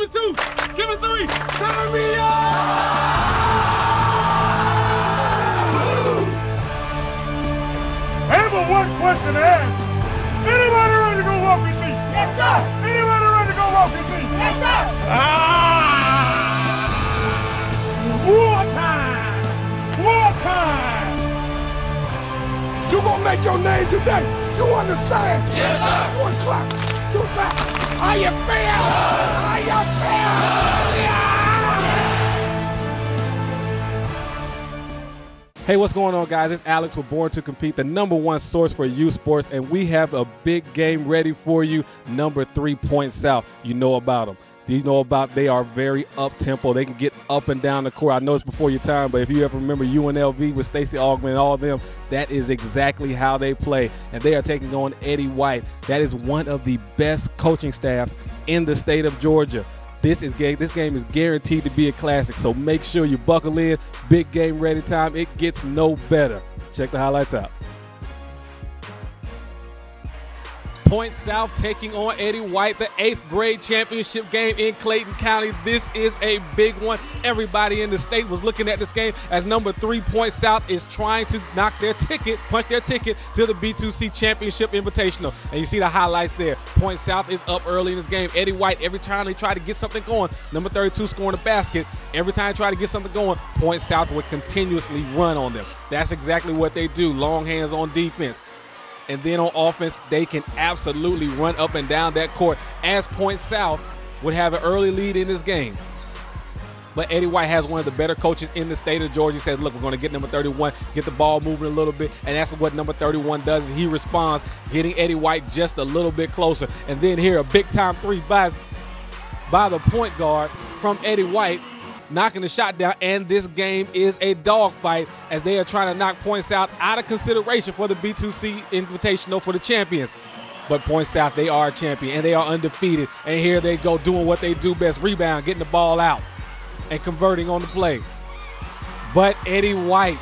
me 2. Give me 3. Turn me up! I have one question to ask. Anybody ready to go walk with me? Yes, sir. Anybody ready to go walk with me? Yes, sir. War time! War time! You gonna make your name today. You understand? Yes, sir. 1 o'clock. 2 o'clock. How you feel? How you feel? Yeah! Hey, what's going on, guys? It's Alex with Born to Compete, the #1 source for youth sports, and we have a big game ready for you. Number 3 Point South. You know about them. You know about they are very up-tempo. They can get up and down the court. I know it's before your time, but if you ever remember UNLV with Stacey Augmon and all of them, that is exactly how they play. And they are taking on Eddie White. That is one of the best coaching staffs in the state of Georgia. This game is guaranteed to be a classic, so make sure you buckle in. Big game ready time. It gets no better. Check the highlights out. Point South taking on Eddie White, the 8th grade championship game in Clayton County. This is a big one. Everybody in the state was looking at this game as number 3 Point South is trying to punch their ticket to the B2C Championship Invitational. And you see the highlights there. Point South is up early in this game. Eddie White, every time they try to get something going, number 32 scoring a basket, every time they try to get something going, Point South would continuously run on them. That's exactly what they do. Long hands on defense. And then on offense, they can absolutely run up and down that court, as Point South would have an early lead in this game. But Eddie White has one of the better coaches in the state of Georgia. He says, look, we're going to get number 31, get the ball moving a little bit, and that's what number 31 does. He responds, getting Eddie White just a little bit closer. And then here, a big-time 3 by the point guard from Eddie White, knocking the shot down, and this game is a dogfight as they are trying to knock Point South out of consideration for the B2C Invitational for the champions. But Point South, they are a champion, and they are undefeated. And here they go doing what they do best, rebound, getting the ball out, and converting on the play. But Eddie White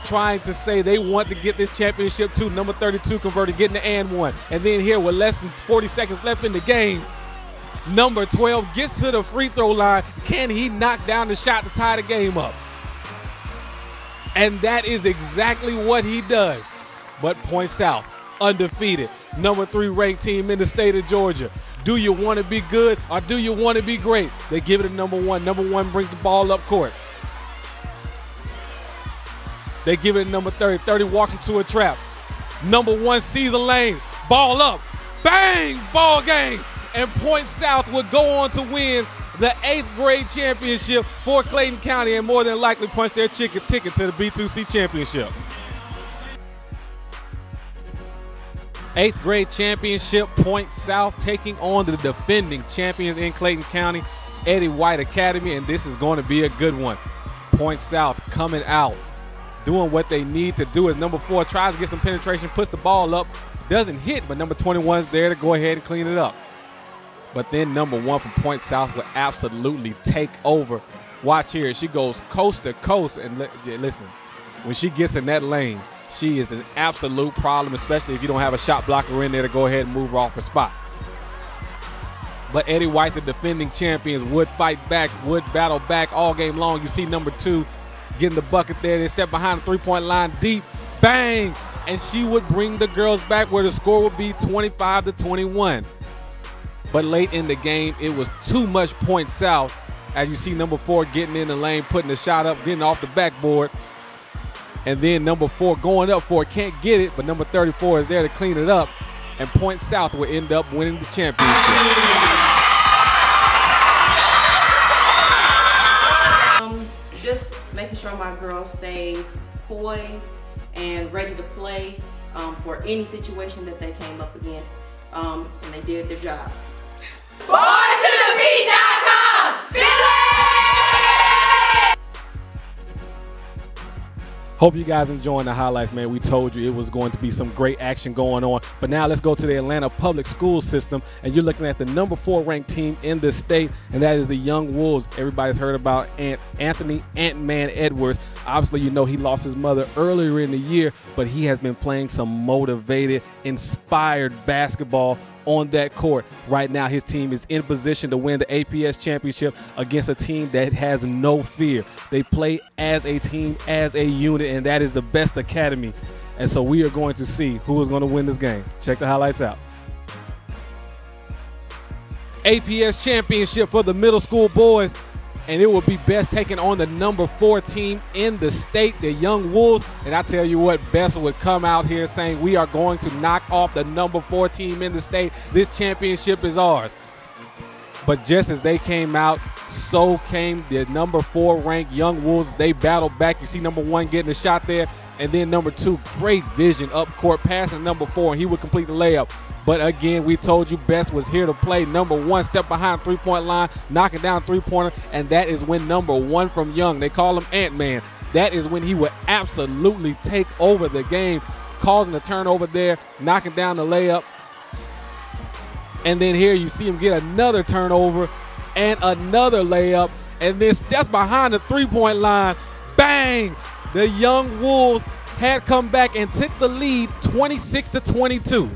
trying to say they want to get this championship too. Number 32 converting, getting the and one. And then here with less than 40 seconds left in the game, number 12 gets to the free throw line. Can he knock down the shot to tie the game up? And that is exactly what he does. But Point South, undefeated, number 3 ranked team in the state of Georgia. Do you want to be good or do you want to be great? They give it to number 1. Number 1 brings the ball up court. They give it to number 30. 30 walks into a trap. Number 1 sees a lane. Ball up. Bang! Ball game. And Point South would go on to win the 8th grade championship for Clayton County and more than likely punch their ticket to the B2C championship. 8th grade championship, Point South taking on the defending champions in Clayton County, Eddie White Academy, and this is going to be a good one. Point South coming out, doing what they need to do as number 4 tries to get some penetration, puts the ball up, doesn't hit, but number 21 is there to go ahead and clean it up. But then number 1 from Point South will absolutely take over. Watch here. She goes coast to coast. And listen, when she gets in that lane, she is an absolute problem, especially if you don't have a shot blocker in there to go ahead and move her off her spot. But Eddie White, the defending champions, would fight back, would battle back all game long. You see number 2 getting the bucket there. They step behind the three-point line deep. Bang! And she would bring the girls back where the score would be 25-21. But late in the game, it was too much Point South. As you see number 4 getting in the lane, putting the shot up, getting off the backboard. And then number 4 going up for it, can't get it, but number 34 is there to clean it up. And Point South will end up winning the championship. Just making sure my girls stayed poised and ready to play for any situation that they came up against, and they did their job. BornToTheBeat.com! Hope you guys enjoying the highlights, man. We told you it was going to be some great action going on. But now let's go to the Atlanta public school system, and you're looking at the number 4 ranked team in the state, and that is the Young Wolves. Everybody's heard about Anthony Ant-Man Edwards. Obviously, you know he lost his mother earlier in the year, but he has been playing some motivated, inspired basketball on that court. Right now, his team is in position to win the APS championship against a team that has no fear. They play as a team, as a unit, and that is the best academy. And so we are going to see who is going to win this game. Check the highlights out. APS championship for the middle school boys, and it will be Best taking on the number 4 team in the state, the Young Wolves. And I tell you what, Best would come out here saying we are going to knock off the number 4 team in the state. This championship is ours. But just as they came out, so came the number 4 ranked Young Wolves. They battled back. You see number 1 getting a shot there, and then number 2, great vision up court, passing number 4, and he would complete the layup. But again, we told you Best was here to play. Number 1 step behind the three-point line, knocking down three-pointer, and that is when number 1 from Young, they call him Ant-Man, that is when he would absolutely take over the game, causing a turnover there, knocking down the layup. And then here you see him get another turnover and another layup, and then steps behind the three-point line. Bang! The Young Wolves had come back and took the lead 26-22.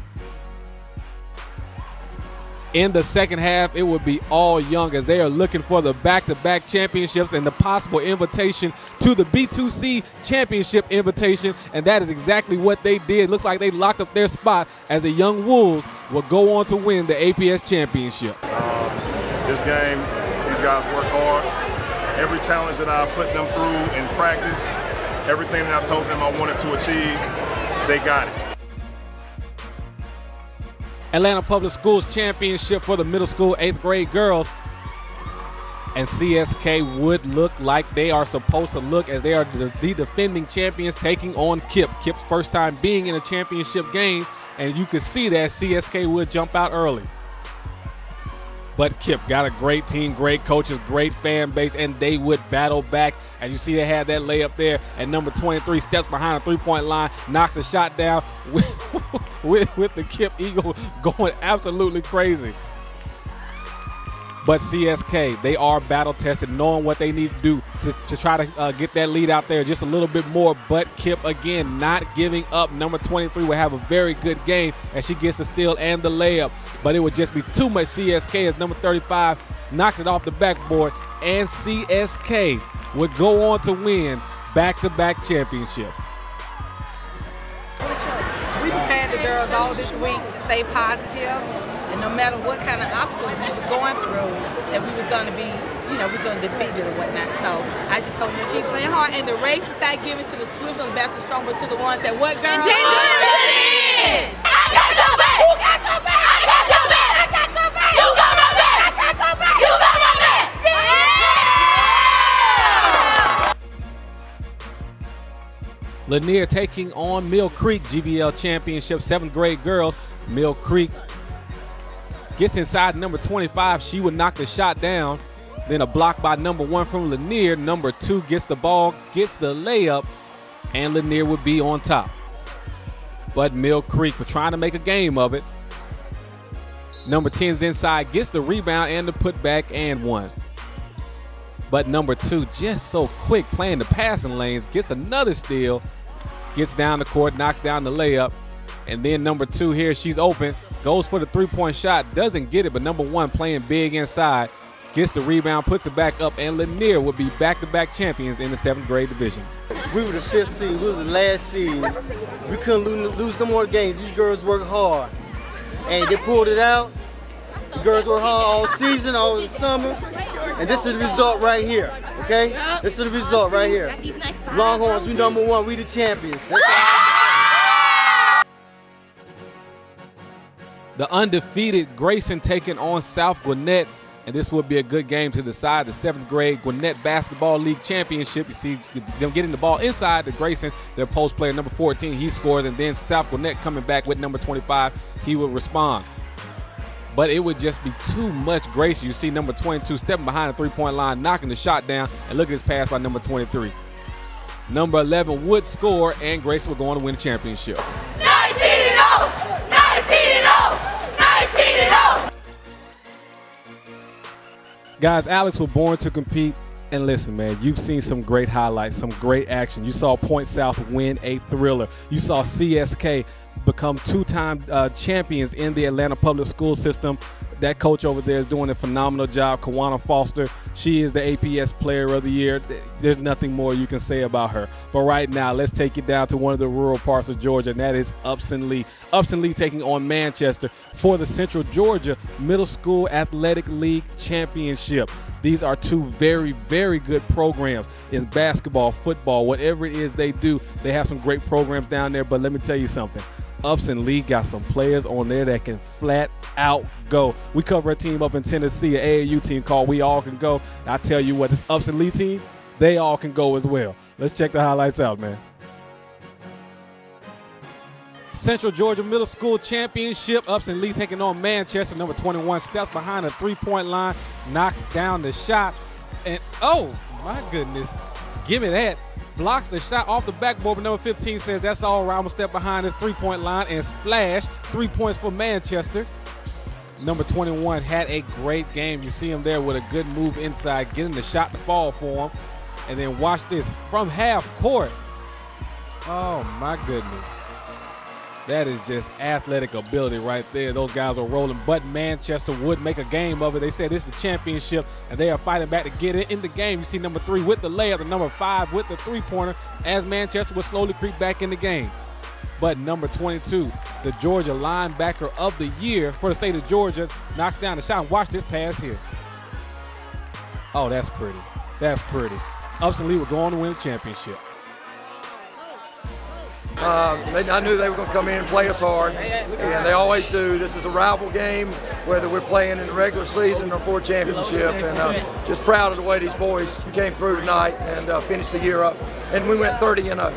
In the second half, it would be all Young as they are looking for the back-to-back championships and the possible invitation to the B2C championship invitation, and that is exactly what they did. Looks like they locked up their spot as the Young Wolves will go on to win the APS championship. This game, these guys work hard. Every challenge that I put them through in practice, everything that I told them I wanted to achieve, they got it. Atlanta Public Schools championship for the middle school 8th grade girls. And CSK would look like they are supposed to look, as they are the defending champions taking on KIPP. KIPP's first time being in a championship game, and you could see that CSK would jump out early. But KIPP got a great team, great coaches, great fan base, and they would battle back. As you see, they had that layup there, and number 23 steps behind the three-point line, knocks the shot down with the KIPP Eagle going absolutely crazy. But CSK, they are battle-tested, knowing what they need to do to try to get that lead out there just a little bit more. But KIPP, again, not giving up. Number 23 will have a very good game as she gets the steal and the layup. But it would just be too much CSK as number 35 knocks it off the backboard. And CSK would go on to win back-to-back championships. We prepared the girls all this week to stay positive. And no matter what kind of obstacles we was going through, that we was going to be, we was going to defeat it or whatnot. So I just told them to keep playing hard. And the race is not given to the swift and back to strong, but to the ones that what, girl? They do it! I got your back! Who got your back? I got your back! I got your back! You got my back! I got your back! You got my back! Yeah! Lanier taking on Mill Creek, GBL Championship, 7th grade girls. Mill Creek gets inside number 25. She would knock the shot down. Then a block by number 1 from Lanier. Number 2 gets the ball, gets the layup, and Lanier would be on top. But Mill Creek were trying to make a game of it. Number 10's inside, gets the rebound and the putback and 1. But number 2 just so quick playing the passing lanes, gets another steal, gets down the court, knocks down the layup. And then number 2 here, she's open. Goes for the three-point shot, doesn't get it, but number 1 playing big inside, gets the rebound, puts it back up, and Lanier would be back-to-back champions in the 7th grade division. We were the 5th seed, we were the last seed. We couldn't lose no more games. These girls worked hard, and they pulled it out. The girls worked hard all season, all the summer, and this is the result right here, okay? This is the result right here. Longhorns, we number 1, we the champions. The undefeated Grayson taking on South Gwinnett, and this would be a good game to decide the 7th grade Gwinnett Basketball League Championship. You see them getting the ball inside to Grayson, their post player number 14, he scores, and then South Gwinnett coming back with number 25, he would respond. But it would just be too much Grayson. You see number 22 stepping behind the three-point line, knocking the shot down, and look at this pass by number 23. Number 11 would score, and Grayson would go on to win the championship. 19-0! 19-0! 19-0! Guys, Alex was born to compete. And listen, man, you've seen some great highlights, some great action. You saw Point South win a thriller. You saw CSK become two-time champions in the Atlanta public school system. That coach over there is doing a phenomenal job. Kawana Foster, she is the APS Player of the Year. There's nothing more you can say about her. But right now, let's take you down to one of the rural parts of Georgia, and that is Upson Lee. Upson Lee taking on Manchester for the Central Georgia Middle School Athletic League Championship. These are two very, very good programs in basketball, football, whatever it is they do. They have some great programs down there, but let me tell you something. Upson Lee got some players on there that can flat out go. We cover a team up in Tennessee, an AAU team called We All Can Go. And I tell you what, this Upson Lee team, they all can go as well. Let's check the highlights out, man. Central Georgia Middle School Championship. Upson Lee taking on Manchester. Number 21 steps behind the three-point line, knocks down the shot, and oh my goodness, give me that. Blocks the shot off the backboard, but number 15 says that's all right. I'm gonna step behind this three-point line and splash. 3 points for Manchester. Number 21 had a great game. You see him there with a good move inside, getting the shot to fall for him. And then watch this from half court. Oh my goodness. That is just athletic ability right there. Those guys are rolling, but Manchester would make a game of it. They said it's the championship, and they are fighting back to get it in the game. You see number 3 with the layup, and number 5 with the three-pointer, as Manchester would slowly creep back in the game. But number 22, the Georgia linebacker of the year for the state of Georgia, knocks down the shot. And watch this pass here. Oh, that's pretty. That's pretty. Upson Lee would go on to win the championship. I knew they were going to come in and play us hard, and they always do. This is a rival game, whether we're playing in the regular season or for a championship, and just proud of the way these boys came through tonight and finished the year up. And we went 30-0.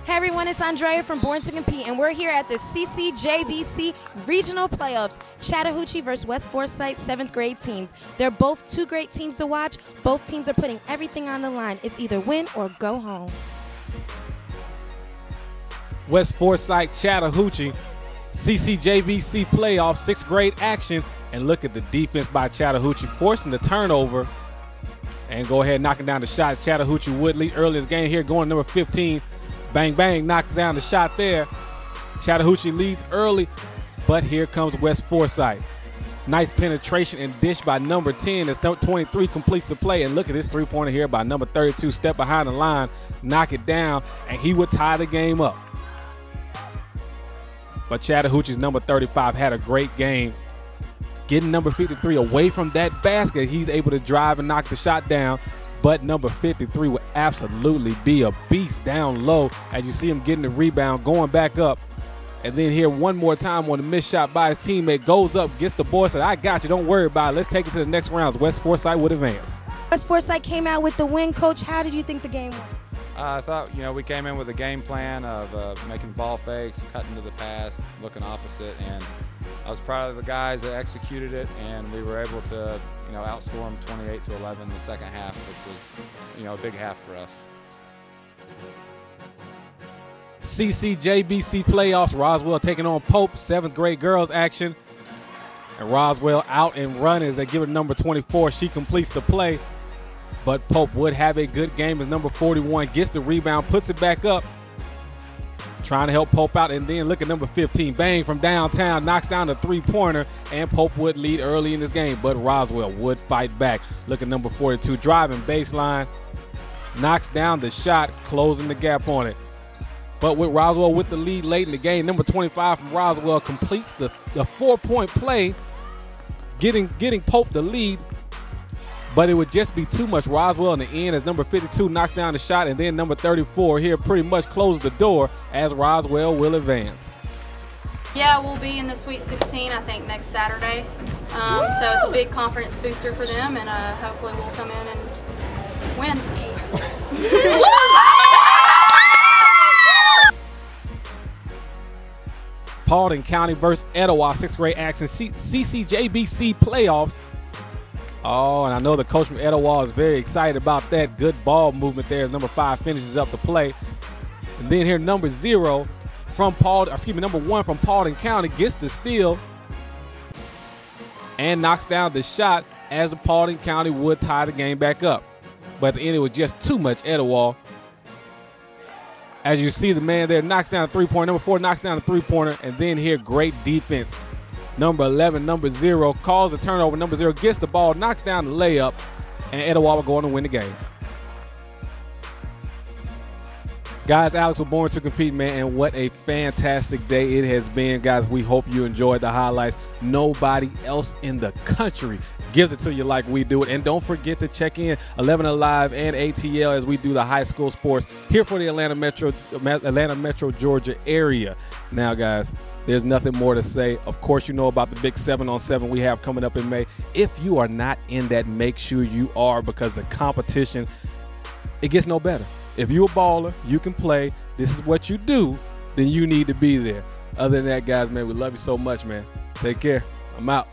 Hey everyone, it's Andrea from Born to Compete, and we're here at the CCJBC Regional Playoffs, Chattahoochee versus West Forsyth 7th grade teams. They're both two great teams to watch. Both teams are putting everything on the line. It's either win or go home. West Forsyth, Chattahoochee, CCJBC playoffs, 6th grade action, and look at the defense by Chattahoochee, forcing the turnover, and go ahead knocking down the shot. Chattahoochee would lead early in this game here, going number 15. Bang, bang, knocked down the shot there. Chattahoochee leads early, but here comes West Forsyth. Nice penetration and dish by number 10 as 23 completes the play. And look at this three-pointer here by number 32. Step behind the line, knock it down, and he would tie the game up. But Chattahoochee's number 35 had a great game. Getting number 53 away from that basket, he's able to drive and knock the shot down. But number 53 will absolutely be a beast down low as you see him getting the rebound, going back up. And then here one more time on the missed shot by his teammate, goes up, gets the boy, said, I got you, don't worry about it. Let's take it to the next rounds. West Forsyth would advance. West Forsyth came out with the win. Coach, how did you think the game went? I thought, we came in with a game plan of making ball fakes, cutting to the pass, looking opposite, and I was proud of the guys that executed it, and we were able to, outscore them 28-11 the second half, which was, a big half for us. CCJBC playoffs, Roswell taking on Pope, 7th grade girls action. And Roswell out and running as they give it number 24. She completes the play, but Pope would have a good game as number 41 gets the rebound, puts it back up, trying to help Pope out, and then look at number 15, bang from downtown, knocks down the three-pointer, and Pope would lead early in this game, but Roswell would fight back. Look at number 42, driving baseline, knocks down the shot, closing the gap on it. But with Roswell with the lead late in the game, number 25 from Roswell completes the 4-point play, getting Pope the lead, but it would just be too much. Roswell in the end as number 52 knocks down the shot, and then number 34 here pretty much closes the door as Roswell will advance. Yeah, we'll be in the Sweet 16, I think, next Saturday. So it's a big confidence booster for them, and hopefully we'll come in and win. Paulding County versus Etowah, 6th grade action, CCJBC playoffs. Oh, and I know the coach from Etowah is very excited about that. Good ball movement there as number 5 finishes up the play. And then here number 1 from Paulding County gets the steal. and knocks down the shot as Paulding County would tie the game back up. But at the end, it was just too much Etowah. As you see, the man there knocks down a three-pointer. Number 4 knocks down a three-pointer, and then here, great defense. Number 11, number 0, calls the turnover. Number 0 gets the ball, knocks down the layup, and Etowah will go on to win the game. Guys, Alex was born to compete, man, and what a fantastic day it has been. Guys, we hope you enjoyed the highlights. Nobody else in the country gives it to you like we do it. And don't forget to check in 11 Alive and ATL as we do the high school sports here for the Atlanta Metro Georgia area. Now, guys, there's nothing more to say. Of course, you know about the big 7-on-7 we have coming up in May. If you are not in that, make sure you are, because the competition, it gets no better. If you're a baller, you can play, this is what you do, then you need to be there. Other than that, guys, man, we love you so much, man. Take care. I'm out.